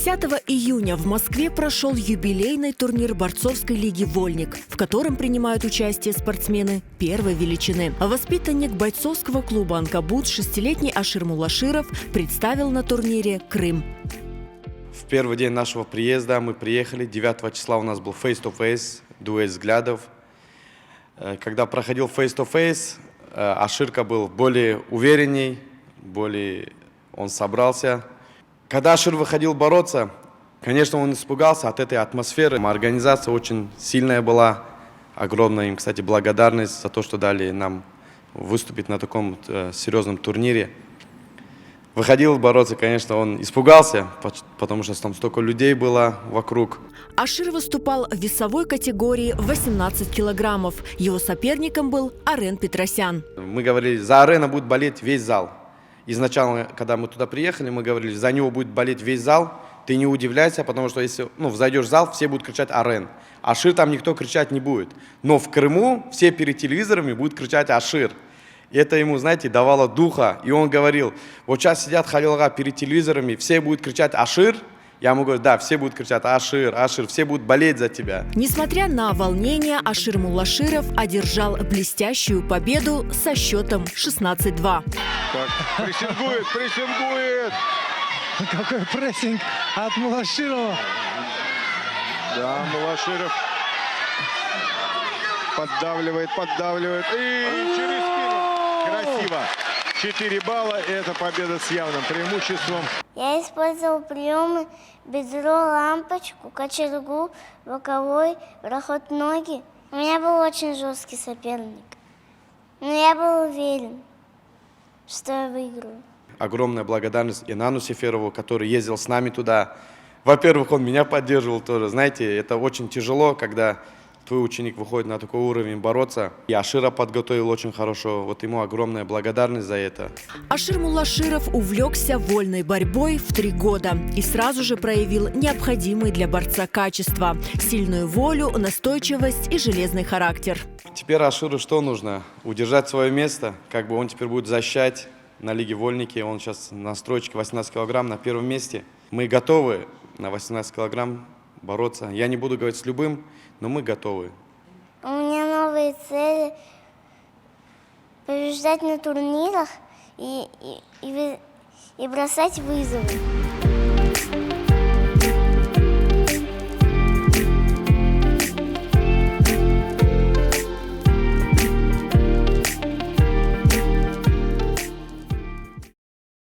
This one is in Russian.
10 июня в Москве прошел юбилейный турнир борцовской лиги «Вольник», в котором принимают участие спортсмены первой величины. Воспитанник бойцовского клуба «Анкабут» 6-летний Ашир Мулаширов представил на турнире Крым. В первый день нашего приезда мы приехали, 9 числа у нас был face-to-face, дуэль взглядов. Когда проходил face-to-face, Аширка был более уверенней, он собрался. Когда Ашир выходил бороться, конечно, он испугался от этой атмосферы. Организация очень сильная была, огромная им, кстати, благодарность за то, что дали нам выступить на таком серьезном турнире. Выходил бороться, конечно, он испугался, потому что там столько людей было вокруг. Ашир выступал в весовой категории 18 килограммов. Его соперником был Арен Петросян. Мы говорили, за Арена будет болеть весь зал. Изначально, когда мы туда приехали, мы говорили, за него будет болеть весь зал. Ты не удивляйся, потому что если зайдешь в зал, все будут кричать Арен. Ашир там никто кричать не будет. Но в Крыму все перед телевизорами будут кричать Ашир. И это ему, знаете, давало духа. И он говорил, вот сейчас сидят Халилга перед телевизорами, все будут кричать Ашир. Я ему говорю, да, все будут кричать Ашир, Ашир, все будут болеть за тебя. Несмотря на волнение, Ашир Мулаширов одержал блестящую победу со счетом 16-2. Прессингует! Какой прессинг от Мулаширова. Да, Мулаширов поддавливает. И через спину. Красиво. 4 балла, и это победа с явным преимуществом. Я использовал приемы бедро, лампочку, кочергу, боковой, проход ноги. У меня был очень жесткий соперник, но я был уверен, что я выиграю. Огромная благодарность Инану Сеферову, который ездил с нами туда. Во-первых, он меня поддерживал тоже. Знаете, это очень тяжело, когда твой ученик выходит на такой уровень бороться. И Ашира подготовил очень хорошо. Вот ему огромная благодарность за это. Ашир Мулаширов увлекся вольной борьбой в 3 года и сразу же проявил необходимые для борца качества – сильную волю, настойчивость и железный характер. Теперь Аширу что нужно? Удержать свое место. Он теперь будет защищать на Лиге Вольники. Он сейчас на строечке 18 килограмм на первом месте. Мы готовы на 18 килограмм бороться. Я не буду говорить с любым, но мы готовы. У меня новые цели – побеждать на турнирах и бросать вызовы.